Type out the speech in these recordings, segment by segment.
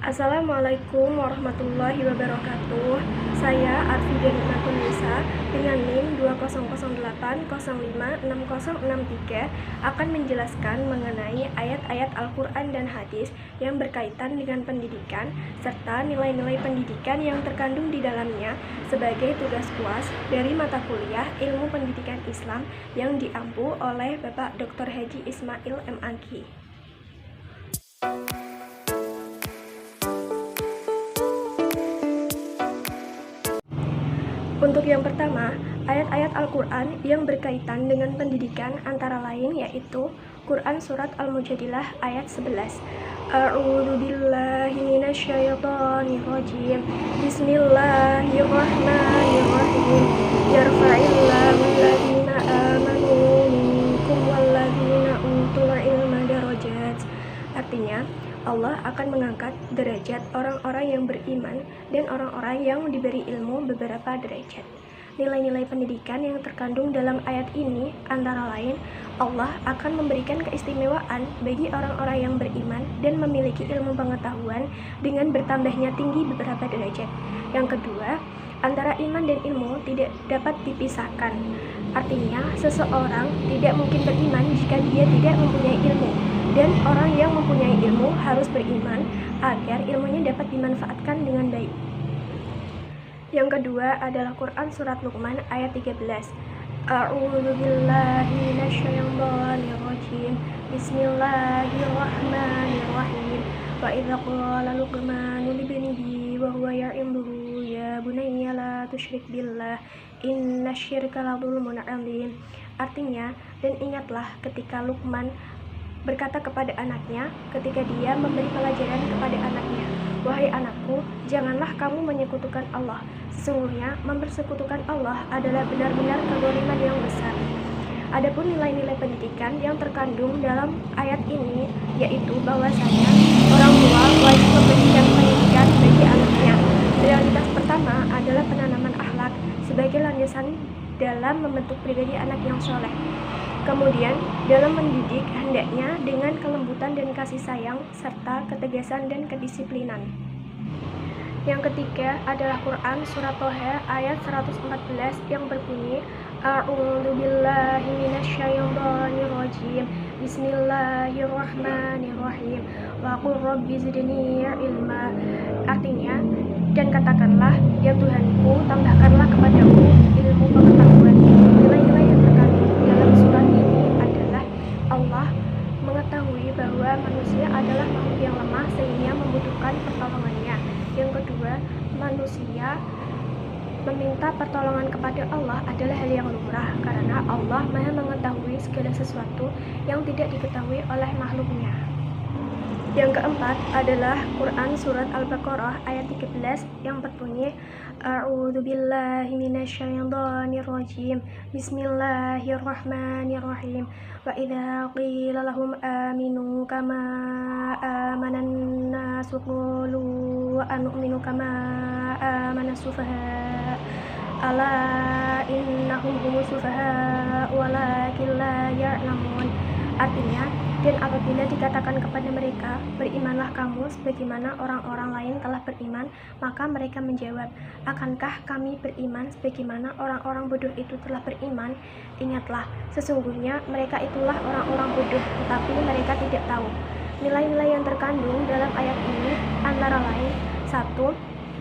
Assalamualaikum warahmatullahi wabarakatuh. Saya Arfidan Nisa dengan NIM 2008056063 akan menjelaskan mengenai ayat-ayat Al-Quran dan hadis yang berkaitan dengan pendidikan serta nilai-nilai pendidikan yang terkandung di dalamnya sebagai tugas UAS dari mata kuliah Ilmu Pendidikan Islam yang diampu oleh Bapak Dr. Haji Ismail M.Agi. Untuk yang pertama, ayat-ayat Al-Quran yang berkaitan dengan pendidikan antara lain yaitu Quran Surat Al-Mujadilah ayat 11. A'udzu billahi minasyaitonir rajim. Bismillahirrahmanirrahim. Yarfa'illahu alladziina aamanu minkum walladziina utul ilma darajat. Artinya, Allah akan mengangkat derajat orang-orang yang beriman dan orang-orang yang diberi ilmu beberapa derajat. Nilai-nilai pendidikan yang terkandung dalam ayat ini antara lain, Allah akan memberikan keistimewaan bagi orang-orang yang beriman dan memiliki ilmu pengetahuan dengan bertambahnya tinggi beberapa derajat. Yang kedua, antara iman dan ilmu tidak dapat dipisahkan. Artinya, seseorang tidak mungkin beriman jika dia tidak mempunyai ilmu. Dan orang yang mempunyai ilmu harus beriman agar ilmunya dapat dimanfaatkan dengan baik. Yang kedua adalah Quran Surat Luqman ayat 13. A'udzu billahi minasyaitonir rajim. Bismillahirrahmanirrahim. Wa idza qala Luqmanu libnihi wa huwa ya'idhuhu ya bunayya la tusyrik billah innasyirka la dzulmun 'adzim. Artinya, dan ingatlah ketika Luqman berkata kepada anaknya ketika dia memberi pelajaran kepada anaknya, wahai anakku, janganlah kamu menyekutukan Allah. Sesungguhnya mempersekutukan Allah adalah benar-benar kezaliman yang besar. Adapun nilai-nilai pendidikan yang terkandung dalam ayat ini yaitu bahwasanya orang tua wajib memberikan pendidikan bagi anaknya. Prioritas pertama adalah penanaman akhlak sebagai landasan dalam membentuk pribadi anak yang soleh. Kemudian, dalam mendidik hendaknya dengan kelembutan dan kasih sayang, serta ketegasan dan kedisiplinan. Yang ketiga adalah Quran Surat Toha ayat 114 yang berbunyi, A'udzu billahi minasyaitonir rajim. Bismillahirrahmanirrahim. Wa qul rabbi zidni ilma. Artinya, dan katakanlah, ya Tuhanku, tambahkanlah kepadaku ilmu pengetahuan. Nilai-nilai yang terkandung dalam surat ini adalah Allah mengetahui bahwa manusia adalah makhluk yang lemah sehingga membutuhkan pertolongannya. Yang kedua, manusia meminta pertolongan kepada Allah adalah hal yang lumrah karena Allah Maha mengetahui segala sesuatu yang tidak diketahui oleh makhluknya. Yang keempat adalah Quran Surat Al-Baqarah ayat 13 yang berbunyi, A'udzu billahi minasyaitonir rajim. Bismillahirrahmanirrahim. Wa idza qila lahum aminu kama amanan nasu qalu anu'minu kama amanas sufaha. Ala innahum humus sufaha walakin la ya'lamun. Artinya, dan apabila dikatakan kepada mereka, berimanlah kamu sebagaimana orang-orang lain telah beriman, maka mereka menjawab, akankah kami beriman sebagaimana orang-orang bodoh itu telah beriman? Ingatlah, sesungguhnya mereka itulah orang-orang bodoh, tetapi mereka tidak tahu. Nilai-nilai yang terkandung dalam ayat ini antara lain, 1.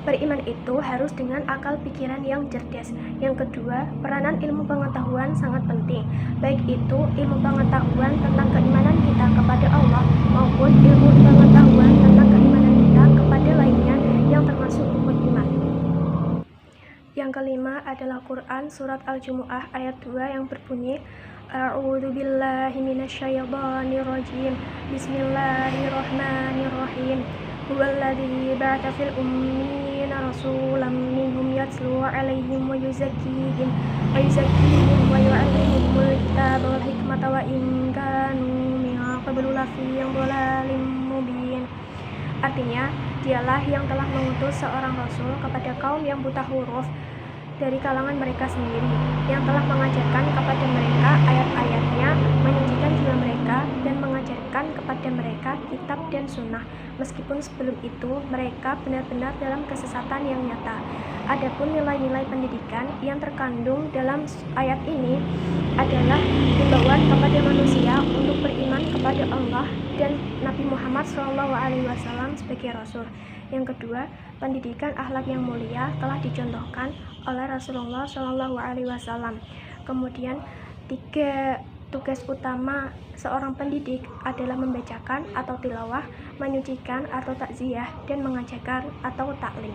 Beriman itu harus dengan akal pikiran yang cerdas. Yang kedua, peranan ilmu pengetahuan sangat penting, baik itu ilmu pengetahuan tentang keimanan kita kepada Allah maupun ilmu pengetahuan tentang keimanan kita kepada lainnya yang termasuk rukun iman. Yang kelima adalah Quran Surat Al-Jumu'ah ayat 2 yang berbunyi, A'udzu billahi minasyaitonir rajim. Bismillahirrahmanirrahim. Huwallazi ba'atha fil ummiyina rasulan minhum yatlu 'alaihim wa yuzakkihim wa yu'allimuhumul kitaba wal hikmata wa in kanu min qablu lafi dhalalin mubin. Artinya, dialah yang telah mengutus seorang rasul kepada kaum yang buta huruf dari kalangan mereka sendiri, yang telah mengajarkan kepada mereka ayat-ayatnya, menyucikan jiwa mereka, dan mengajarkan kepada mereka kitab dan dan sunnah, meskipun sebelum itu mereka benar-benar dalam kesesatan yang nyata. Adapun nilai-nilai pendidikan yang terkandung dalam ayat ini adalah himbauan kepada manusia untuk beriman kepada Allah dan Nabi Muhammad SAW sebagai Rasul. Yang kedua, pendidikan akhlak yang mulia telah dicontohkan oleh Rasulullah SAW. Kemudian, tiga tugas utama seorang pendidik adalah membacakan atau tilawah, menyucikan atau takziah, dan mengajarkan atau taklim.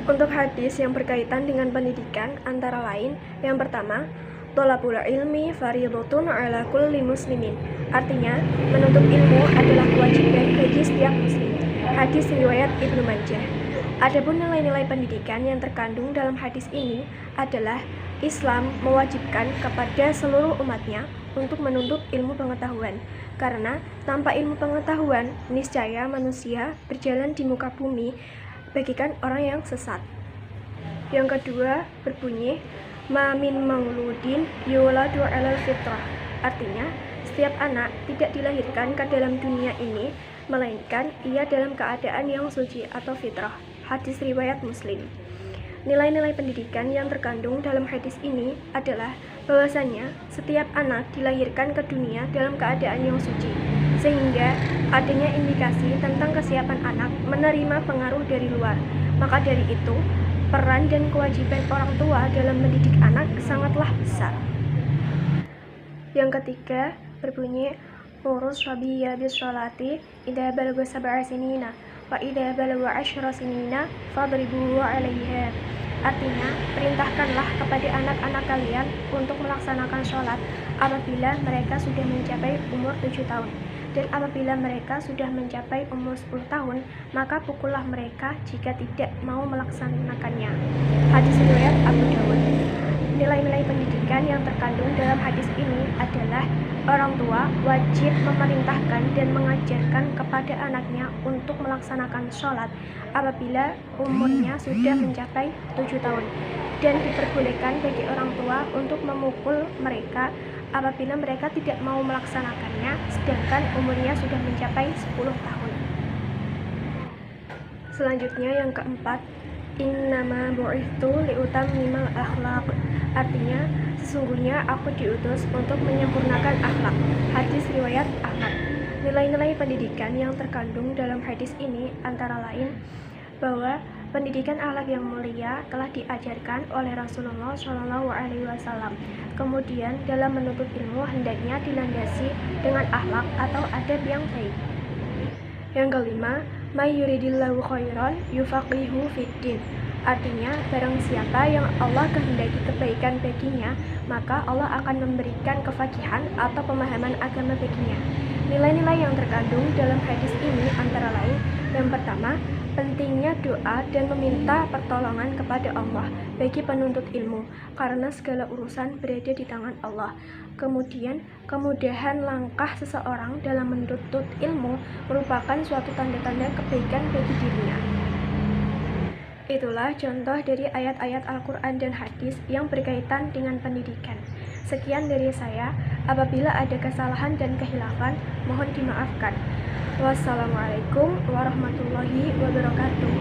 Untuk hadis yang berkaitan dengan pendidikan antara lain, yang pertama, thalabul ilmi fardhatun 'ala kulli muslimin. Artinya, menuntut ilmu adalah kewajiban bagi setiap muslim. Hadis riwayat Ibnu Majah. Adapun nilai-nilai pendidikan yang terkandung dalam hadis ini adalah Islam mewajibkan kepada seluruh umatnya untuk menuntut ilmu pengetahuan, karena tanpa ilmu pengetahuan, niscaya manusia berjalan di muka bumi bagikan orang yang sesat. Yang kedua berbunyi ma min mauludin yuladu 'alal fitrah. Artinya, setiap anak tidak dilahirkan ke dalam dunia ini melainkan ia dalam keadaan yang suci atau fitrah. Hadis riwayat Muslim. Nilai-nilai pendidikan yang terkandung dalam hadis ini adalah bahwasanya setiap anak dilahirkan ke dunia dalam keadaan yang suci, sehingga adanya indikasi tentang kesiapan anak menerima pengaruh dari luar. Maka dari itu, peran dan kewajiban orang tua dalam mendidik anak sangatlah besar. Yang ketiga berbunyi urus rabiyya bis-sholati idza balagha sab'a sinina wa idza balagha 10 sinina fadribuhu 'alaiha. Artinya, perintahkanlah kepada anak-anak kalian untuk melaksanakan sholat apabila mereka sudah mencapai umur 7 tahun. Dan apabila mereka sudah mencapai umur 10 tahun, maka pukullah mereka jika tidak mau melaksanakannya. Hadis riwayat Abu Dawud. Nilai-nilai pendidikan yang terkandung dalam hadis ini adalah orang tua wajib memerintahkan dan mengajarkan kepada anaknya untuk melaksanakan sholat apabila umurnya sudah mencapai 7 tahun, dan diperbolehkan bagi orang tua untuk memukul mereka apabila mereka tidak mau melaksanakannya sedangkan umurnya sudah mencapai 10 tahun. Selanjutnya yang keempat, innama bu'ithtu liutammimal akhlaq. Artinya, sesungguhnya aku diutus untuk menyempurnakan akhlak. Hadis riwayat Ahmad. Nilai-nilai pendidikan yang terkandung dalam hadis ini antara lain bahwa pendidikan akhlak yang mulia telah diajarkan oleh Rasulullah SAW. Kemudian dalam menuntut ilmu hendaknya dilandasi dengan akhlak atau adab yang baik. Yang kelima, may yuridillahu khairan yufaqihu fiddin. Artinya, barang siapa yang Allah kehendaki kebaikan baginya, maka Allah akan memberikan kefaqihan atau pemahaman agama baginya. Nilai-nilai yang terkandung dalam hadis ini antara lain, yang pertama, pentingnya doa dan meminta pertolongan kepada Allah bagi penuntut ilmu, karena segala urusan berada di tangan Allah. Kemudian, kemudahan langkah seseorang dalam menuntut ilmu merupakan suatu tanda-tanda kebaikan bagi dirinya. Itulah contoh dari ayat-ayat Al-Quran dan hadis yang berkaitan dengan pendidikan. Sekian dari saya. Apabila ada kesalahan dan kehilafan, mohon dimaafkan. Wassalamualaikum warahmatullahi wabarakatuh.